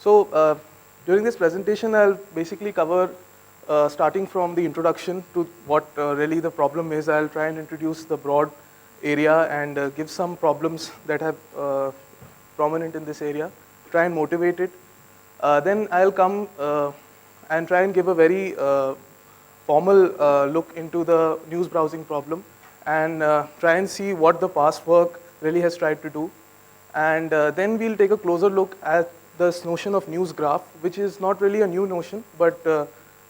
So during this presentation, I'll basically cover starting from the introduction to what really the problem is. I'll try and introduce the broad area and give some problems that have prominent in this area, try and motivate it. Then I'll come and try and give a very formal look into the news browsing problem and try and see what the past work really has tried to do. And then we'll take a closer look at this notion of news graph, which is not really a new notion, but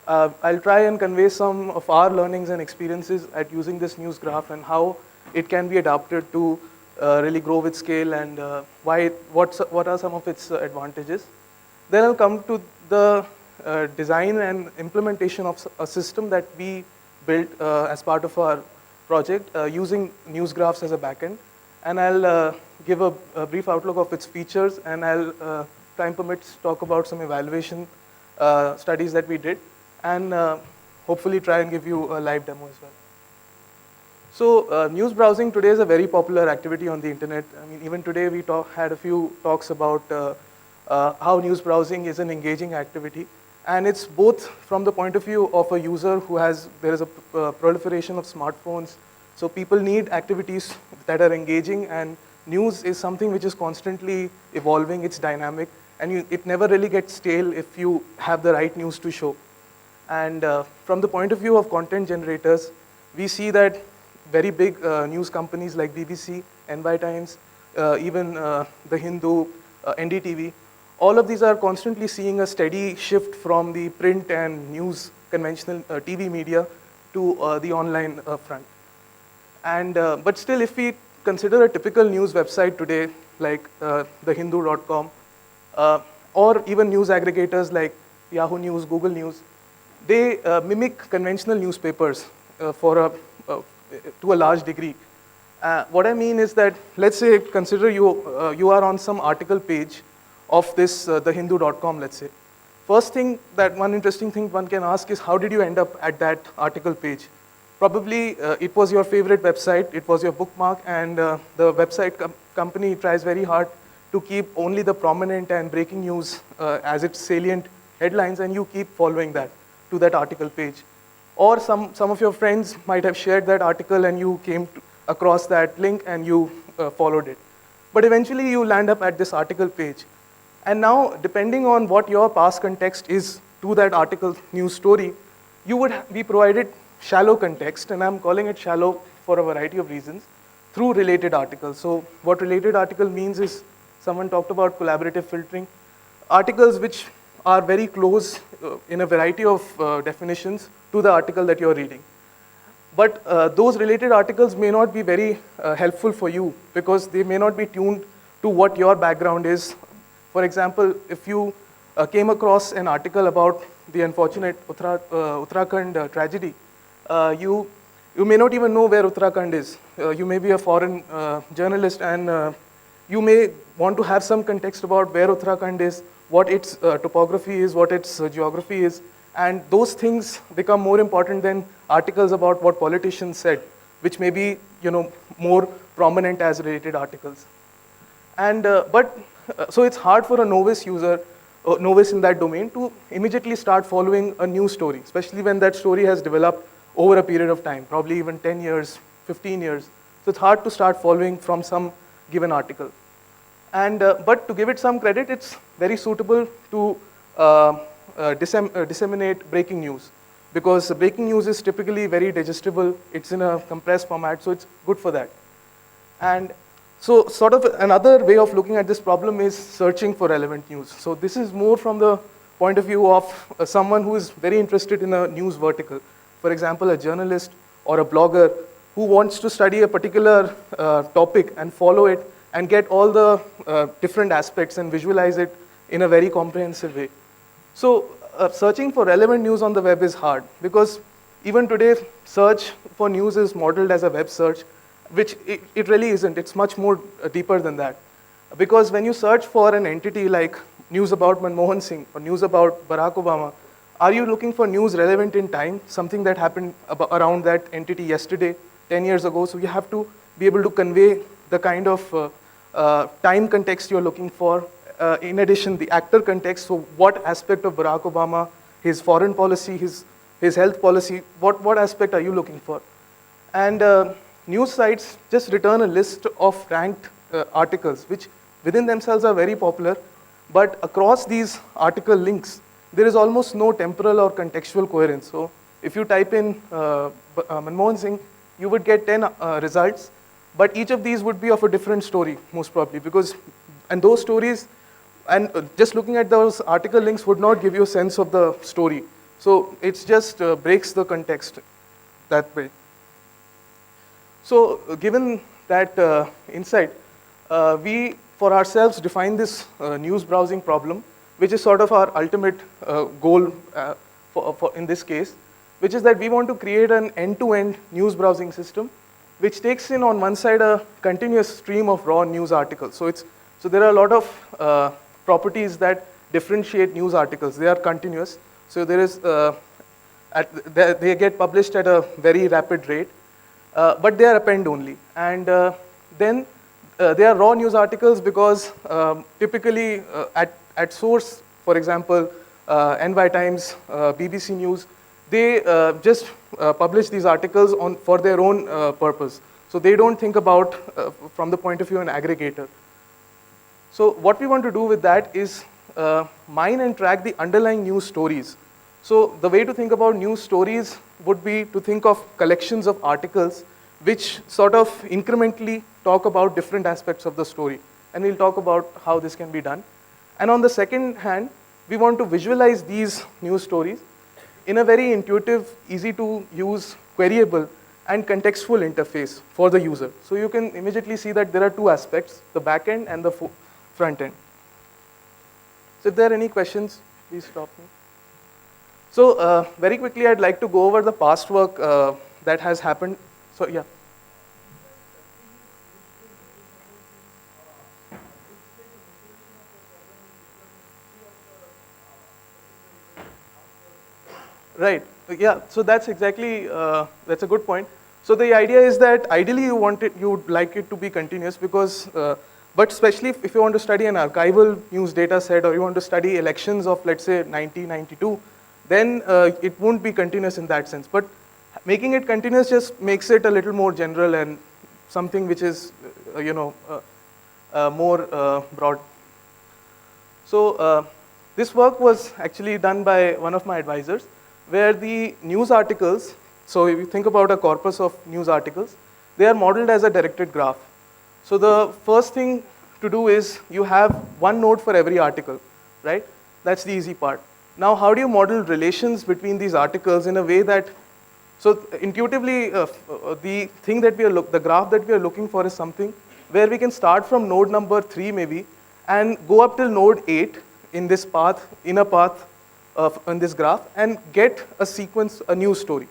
I'll try and convey some of our learnings and experiences at using this news graph and how it can be adapted to really grow with scale and what are some of its advantages. Then I'll come to the design and implementation of a system that we built as part of our project using news graphs as a backend. And I'll give a brief outlook of its features, and I'll, time permits, talk about some evaluation studies that we did, and hopefully try and give you a live demo as well. So news browsing today is a very popular activity on the internet. I mean, even today we had a few talks about how news browsing is an engaging activity. And it's both from the point of view of a user there is a proliferation of smartphones. So people need activities that are engaging, and news is something which is constantly evolving, it's dynamic, and it never really gets stale if you have the right news to show. And from the point of view of content generators, we see that very big news companies like BBC, NY Times, even The Hindu, NDTV, all of these are constantly seeing a steady shift from the print and news conventional TV media to the online front. And but still, if we consider a typical news website today, like thehindu.com, or even news aggregators like Yahoo News, Google News, they mimic conventional newspapers to a large degree. What I mean is that, let's say, consider you are on some article page of this thehindu.com, let's say. First thing, that one interesting thing one can ask is, how did you end up at that article page? Probably it was your favorite website, it was your bookmark, and the website company tries very hard to keep only the prominent and breaking news as its salient headlines, and you keep following that to that article page. Or some of your friends might have shared that article and you came across that link and you followed it. But eventually you land up at this article page. And now, depending on what your past context is to that article news story, you would be provided shallow context, and I'm calling it shallow for a variety of reasons, through related articles. So what related article means is, someone talked about collaborative filtering. Articles which are very close in a variety of definitions to the article that you're reading. But those related articles may not be very helpful for you because they may not be tuned to what your background is. For example, if you came across an article about the unfortunate Uttarakhand tragedy, you may not even know where Uttarakhand is. You may be a foreign journalist, and you may want to have some context about where Uttarakhand is, what its topography is, what its geography is, and those things become more important than articles about what politicians said, which may be more prominent as related articles. And so it's hard for a novice user, novice in that domain, to immediately start following a news story, especially when that story has developed over a period of time, probably even 10 years, 15 years. So it's hard to start following from some given article. And but to give it some credit, it's very suitable to disseminate breaking news, because breaking news is typically very digestible. It's in a compressed format, so it's good for that. And so sort of another way of looking at this problem is searching for relevant news. So this is more from the point of view of someone who is very interested in a news vertical. For example, a journalist or a blogger who wants to study a particular topic and follow it and get all the different aspects and visualize it in a very comprehensive way. So searching for relevant news on the web is hard, because even today, search for news is modeled as a web search, which it really isn't. It's much more deeper than that. Because when you search for an entity like news about Manmohan Singh or news about Barack Obama, are you looking for news relevant in time, something that happened around that entity yesterday, 10 years ago? So you have to be able to convey the kind of time context you're looking for in addition, the actor context, so what aspect of Barack Obama, his foreign policy, his health policy, what aspect are you looking for? And news sites just return a list of ranked articles, which within themselves are very popular, but across these article links, there is almost no temporal or contextual coherence. So if you type in Manmohan Singh, you would get 10 results, but each of these would be of a different story, most probably, because, and those stories, and just looking at those article links would not give you a sense of the story. So it just breaks the context that way. So given that insight, we for ourselves define this news browsing problem, which is sort of our ultimate goal for in this case, which is that we want to create an end-to-end news browsing system, which takes in on one side a continuous stream of raw news articles. So there are a lot of properties that differentiate news articles. They are continuous. So there is they get published at a very rapid rate, but they are append only. And then they are raw news articles because typically at source, for example, NY Times, BBC News, they just publish these articles for their own purpose. So they don't think about from the point of view of an aggregator. So what we want to do with that is mine and track the underlying news stories. So the way to think about news stories would be to think of collections of articles which sort of incrementally talk about different aspects of the story. And we'll talk about how this can be done. And on the second hand, we want to visualize these news stories in a very intuitive, easy to use, queryable, and contextual interface for the user. So you can immediately see that there are two aspects, the back end and the front end. So if there are any questions, please stop me. So very quickly, I'd like to go over the past work that has happened. So yeah. Right. Yeah. So that's exactly that's a good point. So the idea is that ideally you would like it to be continuous because, but especially if you want to study an archival news data set or you want to study elections of let's say 1992, then it won't be continuous in that sense. But making it continuous just makes it a little more general and something which is more broad. So this work was actually done by one of my advisors, where the news articles, so if you think about a corpus of news articles, they are modeled as a directed graph. So the first thing to do is you have one node for every article, right? That's the easy part. Now, how do you model relations between these articles in a way that, so intuitively, the thing that the graph that we are looking for is something where we can start from node number 3 maybe and go up till node 8 in this path, inner path in this graph, and get a sequence, a news story.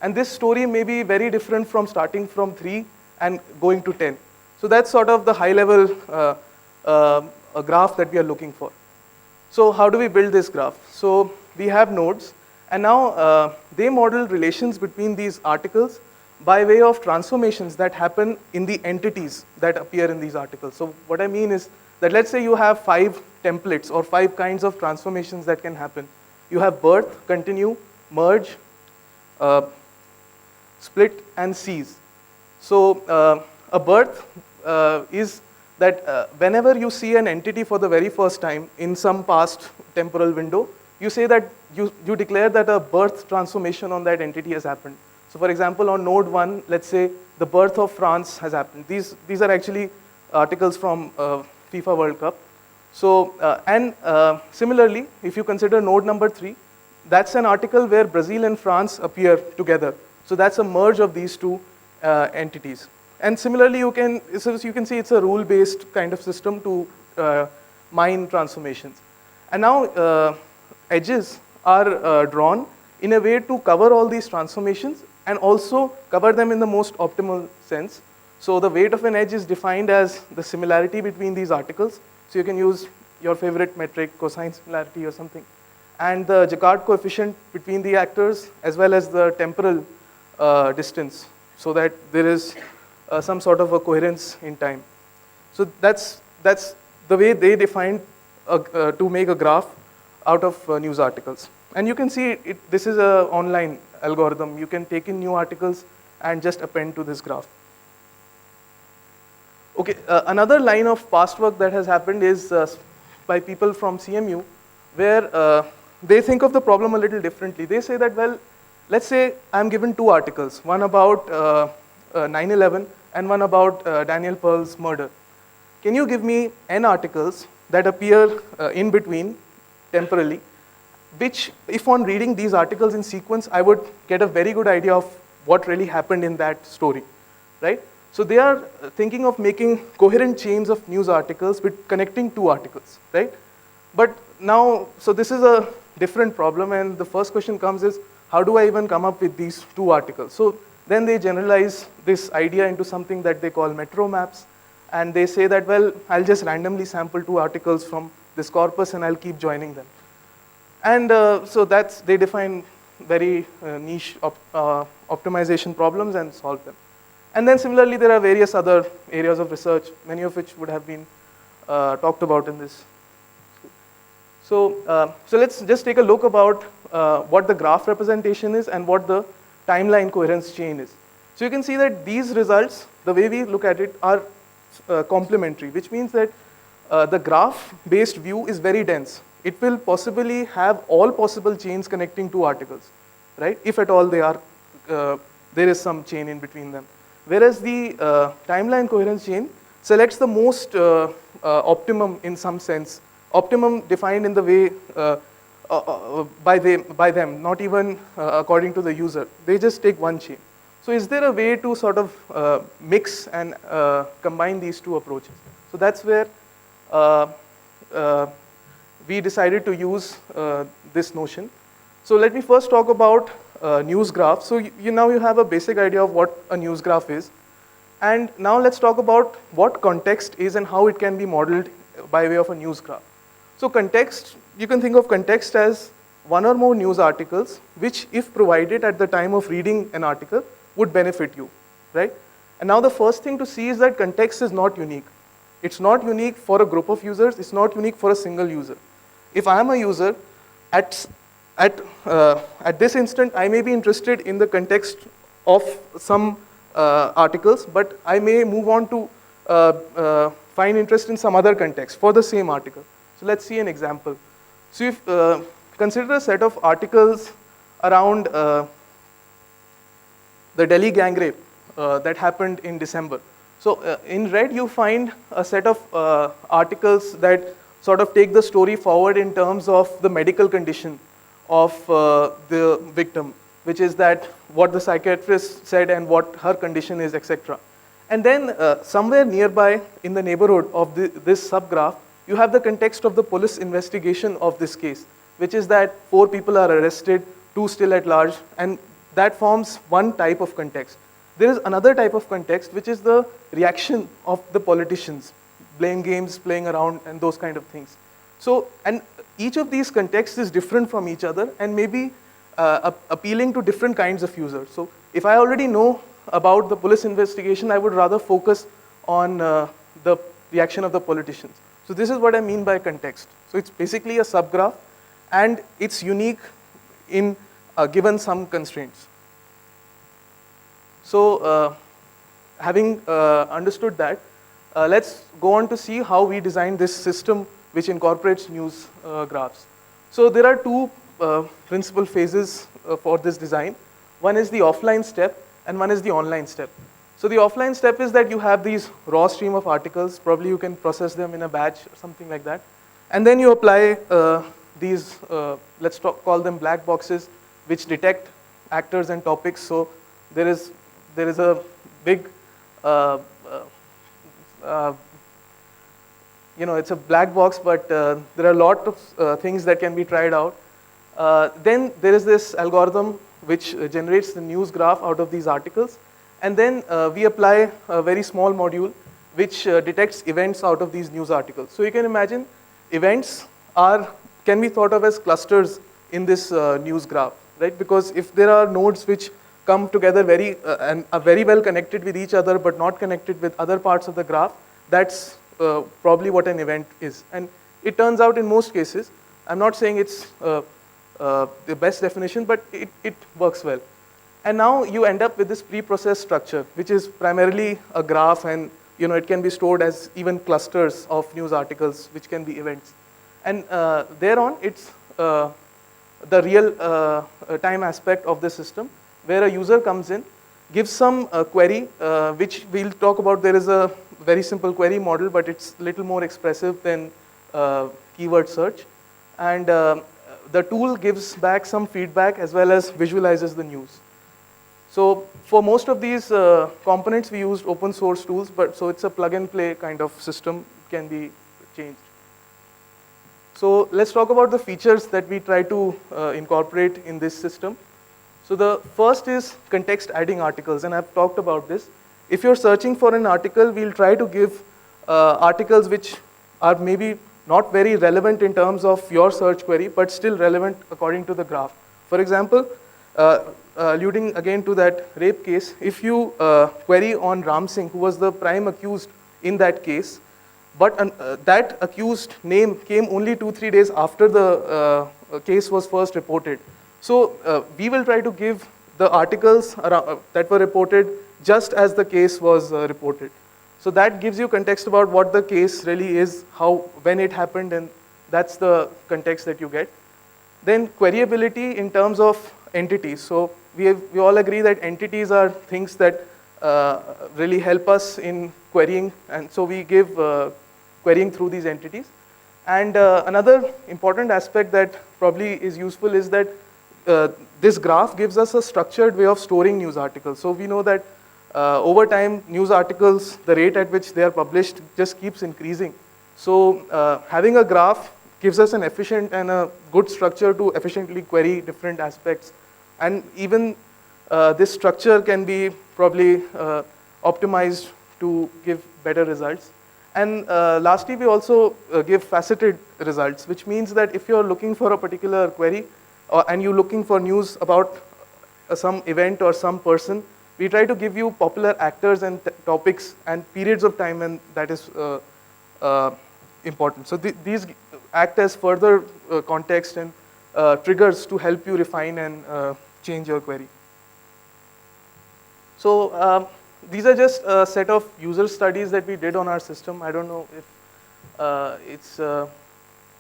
And this story may be very different from starting from 3 and going to 10. So that's sort of the high level graph that we are looking for. So how do we build this graph? So we have nodes, and now they model relations between these articles by way of transformations that happen in the entities that appear in these articles. So what I mean is that let's say you have 5 templates or 5 kinds of transformations that can happen. You have birth, continue, merge, split, and cease. So a birth is that whenever you see an entity for the very first time in some past temporal window, you say that you declare that a birth transformation on that entity has happened. So for example, on node 1, let's say the birth of France has happened. These are actually articles from FIFA World Cup. So, similarly, if you consider node number 3, that's an article where Brazil and France appear together. So that's a merge of these two entities. And similarly, you can see it's a rule-based kind of system to mine transformations. And now edges are drawn in a way to cover all these transformations and also cover them in the most optimal sense. So the weight of an edge is defined as the similarity between these articles. So you can use your favorite metric, cosine similarity or something. And the Jaccard coefficient between the actors as well as the temporal distance, so that there is some sort of a coherence in time. So that's the way they defined to make a graph out of news articles. And you can see this is an online algorithm. You can take in new articles and just append to this graph. Okay, another line of past work that has happened is by people from CMU, where they think of the problem a little differently. They say that, well, let's say I'm given two articles, one about 9/11 and one about Daniel Pearl's murder. Can you give me n articles that appear in between temporally, which if on reading these articles in sequence, I would get a very good idea of what really happened in that story, right? So they are thinking of making coherent chains of news articles with connecting two articles, right? But now, so this is a different problem, and the first question comes is, how do I even come up with these two articles? So then they generalize this idea into something that they call metro maps, and they say that, well, I'll just randomly sample two articles from this corpus and I'll keep joining them. And so they define very niche optimization problems and solve them. And then similarly, there are various other areas of research, many of which would have been talked about in this. So let's just take a look about what the graph representation is and what the timeline coherence chain is. So you can see that these results, the way we look at it, are complementary, which means that the graph-based view is very dense. It will possibly have all possible chains connecting two articles, right? If at all there is some chain in between them. Whereas the timeline coherence chain selects the most optimum in some sense. Optimum defined in the way by them, not even according to the user. They just take one chain. So is there a way to sort of mix and combine these two approaches? So that's where we decided to use this notion. So let me first talk about news graph. So now you have a basic idea of what a news graph is. And now let's talk about what context is and how it can be modeled by way of a news graph. So context, you can think of context as one or more news articles which, if provided at the time of reading an article, would benefit you, right? And now the first thing to see is that context is not unique. It's not unique for a group of users. It's not unique for a single user. If I am a user, at this instant, I may be interested in the context of some articles, but I may move on to find interest in some other context for the same article. So let's see an example. So if consider a set of articles around the Delhi gang rape that happened in December. So in red, you find a set of articles that sort of take the story forward in terms of the medical condition of the victim, which is that what the psychiatrist said and what her condition is, etc. And then somewhere nearby in the neighborhood of this subgraph, you have the context of the police investigation of this case, which is that 4 people are arrested, 2 still at large, and that forms one type of context. There is another type of context, which is the reaction of the politicians, blame games, playing around, and those kind of things. So, and each of these contexts is different from each other and maybe appealing to different kinds of users. So, if I already know about the police investigation, I would rather focus on the reaction of the politicians. So, this is what I mean by context. So, it's basically a subgraph, and it's unique in given some constraints. So, having understood that, let's go on to see how we designed this system which incorporates news graphs. So, there are 2 principal phases for this design. One is the offline step and one is the online step. So, the offline step is that you have these raw stream of articles, probably you can process them in a batch or something like that. And then you apply these, let's call them black boxes, which detect actors and topics. So, there is a big, it's a black box, but there are a lot of things that can be tried out. Then there is this algorithm which generates the news graph out of these articles. And then we apply a very small module which detects events out of these news articles. So you can imagine events can be thought of as clusters in this news graph, right? Because if there are nodes which come together and are very well connected with each other but not connected with other parts of the graph, that's probably what an event is. And it turns out in most cases, I'm not saying it's the best definition, but it works well. And now you end up with this pre-processed structure, which is primarily a graph, and it can be stored as even clusters of news articles, which can be events. And thereon, it's the real time aspect of the system, where a user comes in, gives some query, which we'll talk about. There is a very simple query model, but it's a little more expressive than keyword search. And the tool gives back some feedback as well as visualizes the news. So for most of these components, we used open source tools, but so it's a plug and play kind of system, can be changed. So let's talk about the features that we try to incorporate in this system. So the first is context adding articles, and I've talked about this. If you're searching for an article, we'll try to give articles which are maybe not very relevant in terms of your search query, but still relevant according to the graph. For example, alluding again to that rape case, if you query on Ram Singh, who was the prime accused in that case, but that accused name came only 2-3 days after the case was first reported. So we will try to give the articles that were reported just as the case was reported. So that gives you context about what the case really is, when it happened, and that's the context that you get. Then queryability in terms of entities. So we all agree that entities are things that really help us in querying, and so we give querying through these entities. And another important aspect that probably is useful is that this graph gives us a structured way of storing news articles. So we know that over time, news articles, the rate at which they are published just keeps increasing. So having a graph gives us an efficient and a good structure to efficiently query different aspects. And even this structure can be probably optimized to give better results. And lastly, we also give faceted results, which means that if you're looking for a particular query and you're looking for news about some event or some person, we try to give you popular actors and topics and periods of time, and that is important. So these act as further context and triggers to help you refine and change your query. So these are just a set of user studies that we did on our system. I don't know if it's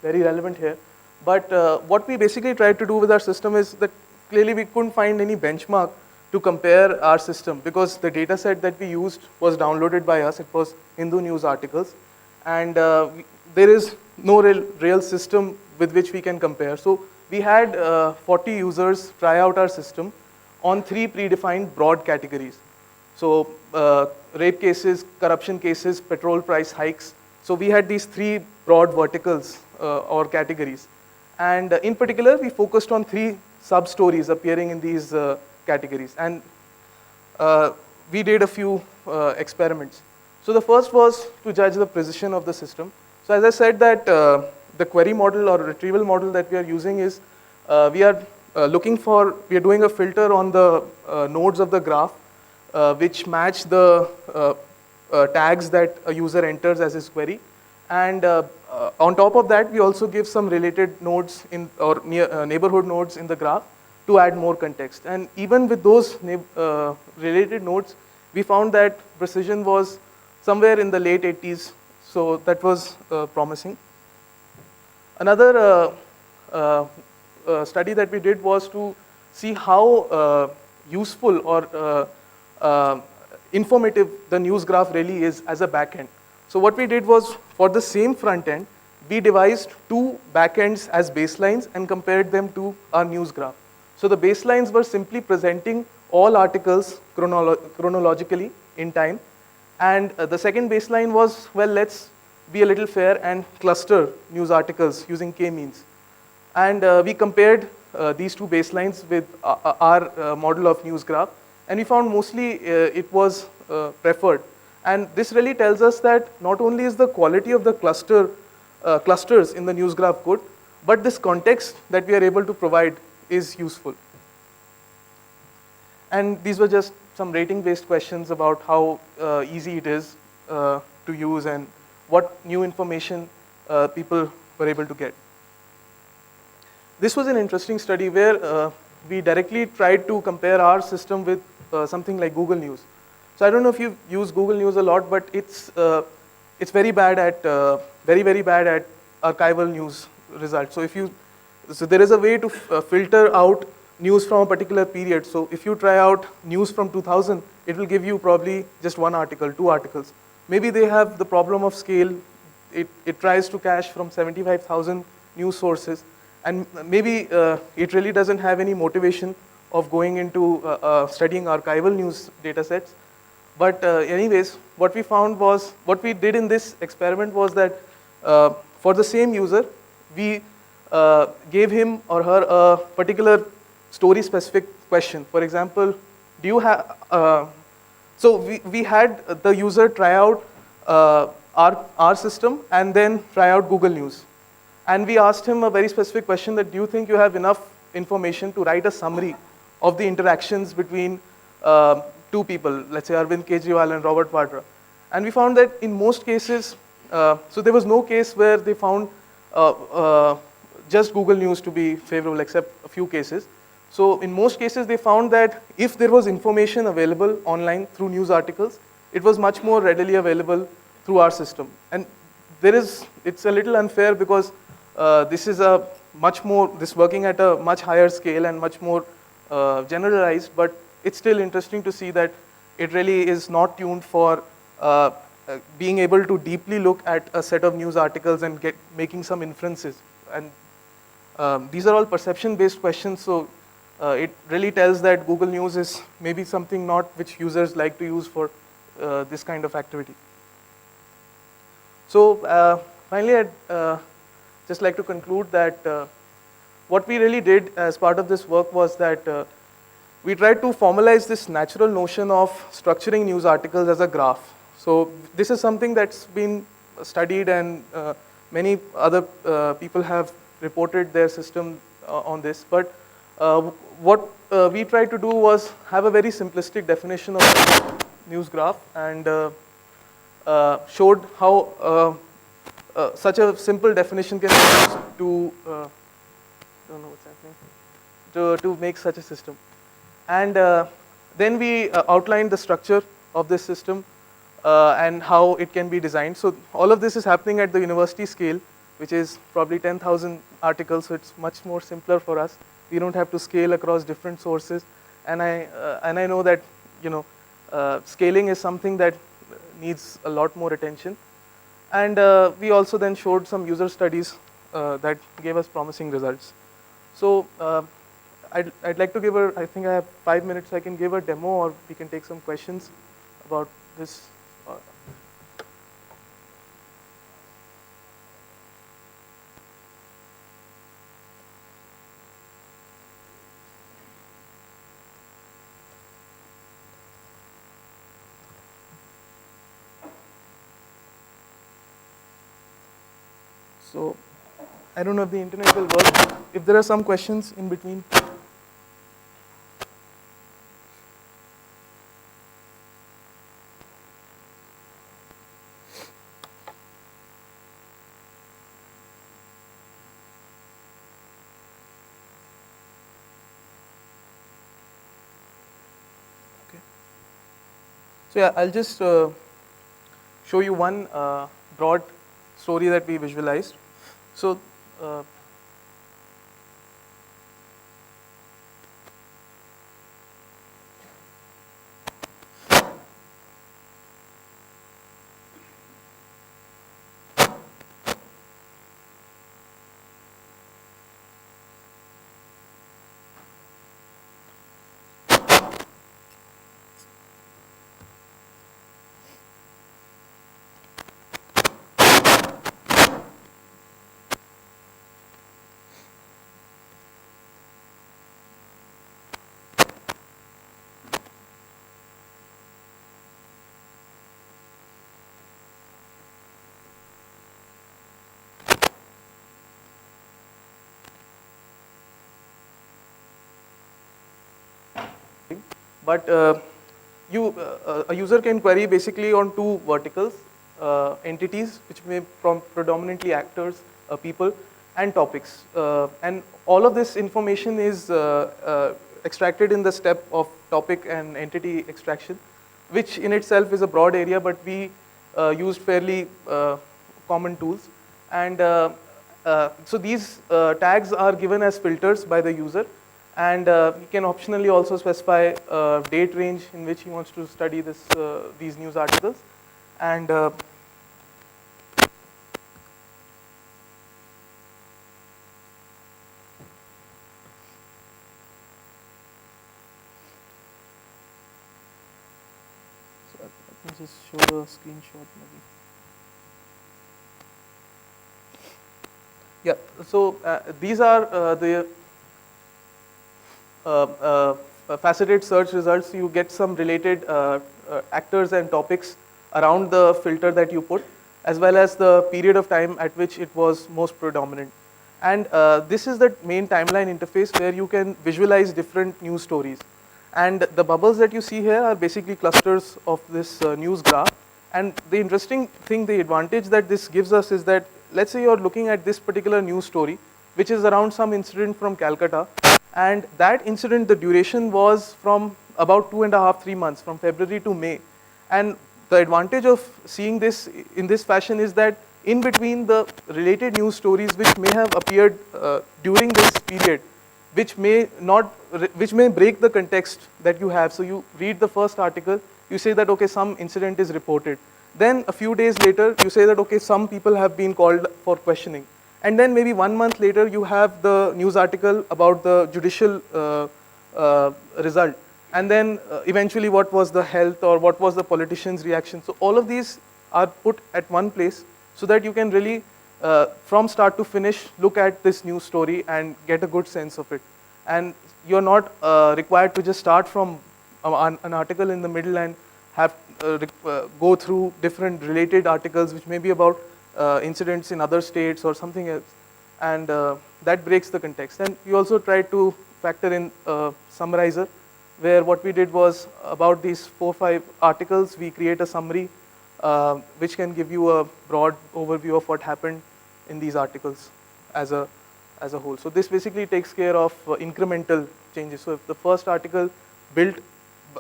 very relevant here. But what we basically tried to do with our system is that clearly we couldn't find any benchmark to compare our system, because the data set that we used was downloaded by us. It was Hindu news articles. And there is no real system with which we can compare. So we had 40 users try out our system on 3 predefined broad categories. So rape cases, corruption cases, petrol price hikes. So we had these 3 broad verticals or categories. And in particular, we focused on 3 sub-stories appearing in these categories. And we did a few experiments. So the first was to judge the precision of the system. So as I said that the query model or retrieval model that we are using is, we are doing a filter on the nodes of the graph, which match the tags that a user enters as his query. And on top of that, we also give some related nodes or neighborhood nodes in the graph to add more context. And even with those related nodes, we found that precision was somewhere in the late 80s. So that was promising. Another study that we did was to see how useful or informative the news graph really is as a backend. So what we did was, for the same front end, we devised 2 backends as baselines and compared them to our news graph. So the baselines were simply presenting all articles chronologically in time. And the second baseline was, well, let's be a little fair and cluster news articles using k-means. And we compared these 2 baselines with our model of news graph. And we found mostly it was preferred. And this really tells us that not only is the quality of the clusters in the news graph good, but this context that we are able to provide is useful. And these were just some rating-based questions about how easy it is to use and what new information people were able to get. This was an interesting study where we directly tried to compare our system with something like Google News. So I don't know if you use Google News a lot, but it's very bad at very bad at archival news results. So there is a way to filter out news from a particular period. So if you try out news from 2000, it will give you probably just one article, two articles. Maybe they have the problem of scale. It tries to cache from 75,000 news sources, and maybe it really doesn't have any motivation of going into studying archival news data sets. But anyways, what we found was, what we did in this experiment was that for the same user, we gave him or her a particular story specific question. For example, do you have, so we had the user try out our system and then try out Google News. And we asked him a very specific question that, do you think you have enough information to write a summary of the interactions between two people, let's say Arvind Kejriwal and Robert Vadra? And we found that in most cases, so there was no case where they found just Google News to be favorable, except a few cases. So in most cases, they found that if there was information available online through news articles, it was much more readily available through our system. And it's a little unfair because this is this working at a much higher scale and much more generalized, but it's still interesting to see that it really is not tuned for being able to deeply look at a set of news articles and making some inferences. And these are all perception-based questions, so it really tells that Google News is maybe something not which users like to use for this kind of activity. So finally, I'd just like to conclude that what we really did as part of this work was that we tried to formalize this natural notion of structuring news articles as a graph. So this is something that's been studied, and many other people have reported their system on this. But what we tried to do was have a very simplistic definition of a news graph, and showed how such a simple definition can be used to don't know what's happening to make such a system. And then we outlined the structure of this system and how it can be designed. So all of this is happening at the university scale, which is probably 10,000 articles, so it's much more simpler for us. We don't have to scale across different sources, and I know that scaling is something that needs a lot more attention. And we also then showed some user studies that gave us promising results. So I'd like to give I think I have 5 minutes, I can give a demo, or we can take some questions about this. So I don't know if the internet will work. If there are some questions in between. Okay. So yeah, I'll just show you one broad story that we visualized. So but a user can query basically on two verticals, entities which may be predominantly actors, people, and topics. And all of this information is extracted in the step of topic and entity extraction, which in itself is a broad area, but we used fairly common tools. And so these tags are given as filters by the user, and he can optionally also specify date range in which he wants to study these news articles. And let me just show the screenshot maybe. Yeah, so these are the faceted search results. You get some related actors and topics around the filter that you put, as well as the period of time at which it was most predominant. And this is the main timeline interface where you can visualize different news stories. And the bubbles that you see here are basically clusters of this news graph. And the interesting thing, the advantage that this gives us is that, let's say you're looking at this particular news story, which is around some incident from Calcutta. And that incident, the duration was from about 2.5, 3 months, from February to May. And the advantage of seeing this in this fashion is that in between the related news stories which may have appeared during this period, which may break the context that you have. So you read the first article, you say that, okay, some incident is reported. Then a few days later, you say that, okay, some people have been called for questioning. And then maybe 1 month later, you have the news article about the judicial result. And then eventually what was the health or what was the politician's reaction. So all of these are put at one place so that you can really, from start to finish, look at this news story and get a good sense of it. And you're not required to just start from an article in the middle and have go through different related articles which may be about incidents in other states or something else, and that breaks the context. And we also tried to factor in summarizer, where what we did was about these 4 or 5 articles, we create a summary which can give you a broad overview of what happened in these articles as a whole. So this basically takes care of incremental changes. So if the first article built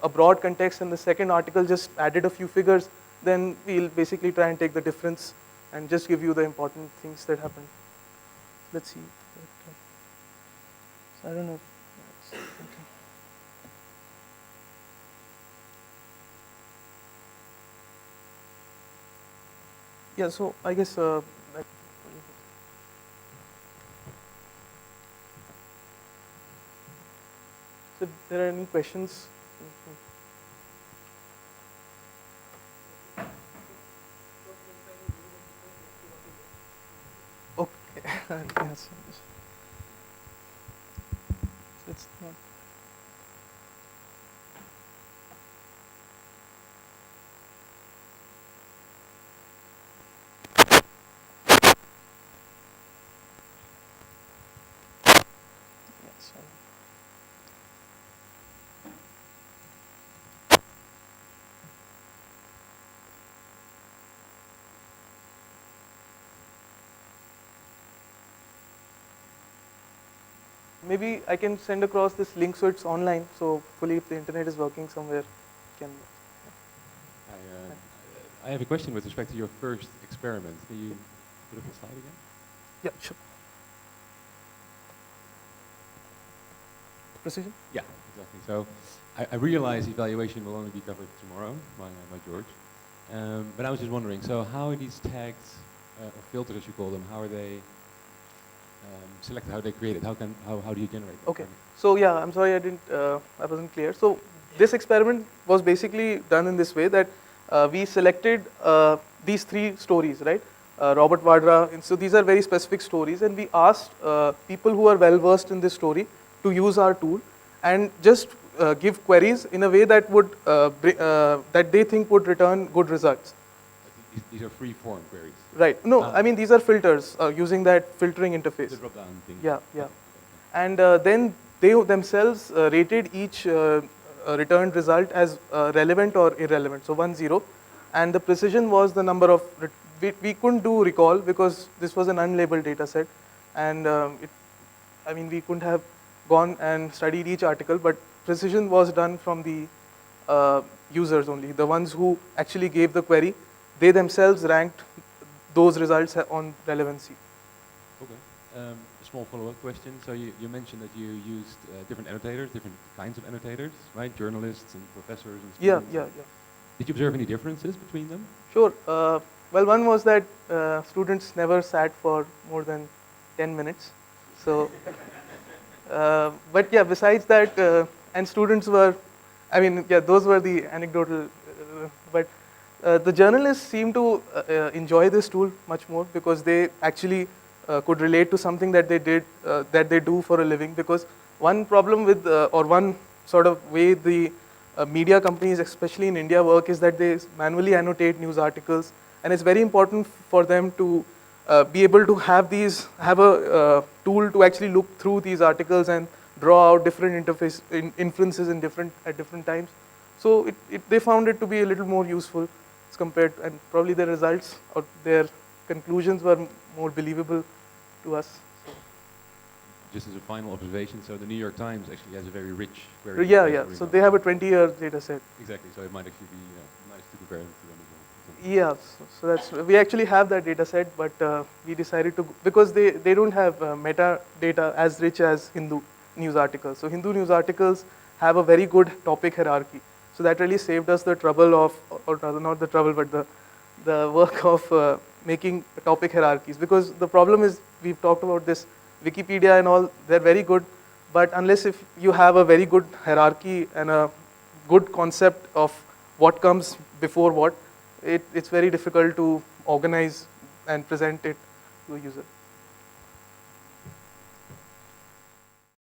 a broad context and the second article just added a few figures, then we'll basically try and take the difference and just give you the important things that happened. Let's see. So I don't know. Okay. Yeah, so I guess if there are any questions. Okay. Yes. It's not. Yes. Maybe I can send across this link so it's online. So hopefully, if the internet is working somewhere, can. I have a question with respect to your first experiment. Can you put up the slide again? Yeah, sure. Precision? Yeah, exactly. So I realize evaluation will only be covered tomorrow by George. But I was just wondering, so how are these tags, or filters as you call them, how are they selected, how are they created? How do you generate them? Okay. So yeah, I'm sorry I wasn't clear. So this experiment was basically done in this way that we selected these 3 stories, right? Robert Vadra. And so these are very specific stories, and we asked people who are well versed in this story to use our tool and just give queries in a way that would that they think would return good results. These are free form queries. Right. No, I mean these are filters using that filtering interface. The drop down thing. Yeah, yeah. And then they themselves rated each returned result as relevant or irrelevant. So 1, 0, and the precision was the number of we couldn't do recall because this was an unlabeled data set, and I mean, we couldn't have gone and studied each article, but precision was done from the users only, the ones who actually gave the query. They themselves ranked those results on relevancy. Okay. A small follow-up question. So you mentioned that you used different annotators, different kinds of annotators, right? Journalists and professors and Yeah, students. yeah. Did you observe any differences between them? Sure. Well, one was that students never sat for more than 10 minutes. So, but yeah, besides that, and students were, I mean, yeah, those were the anecdotal, but the journalists seem to enjoy this tool much more because they actually could relate to something that they did, that they do for a living. Because one problem with, or one sort of way the media companies, especially in India, work is that they manually annotate news articles, and it's very important for them to be able to have a tool to actually look through these articles and draw out different inferences at different times. So they found it to be a little more useful as compared, and probably their results or their conclusions were more believable to us. Just as a final observation, so the New York Times actually has a very rich So, query. yeah. So they have a 20-year data set. Exactly. So it might actually be nice to compare them to them as well. Yeah, so that's, we actually have that data set, but we decided to, because they don't have metadata as rich as Hindu news articles. So Hindu news articles have a very good topic hierarchy. So that really saved us the trouble of, or rather not the trouble, but the work of making topic hierarchies. Because the problem is, we've talked about this, Wikipedia and all, they're very good, but unless if you have a very good hierarchy and a good concept of what comes before what, it's very difficult to organize and present it to a user.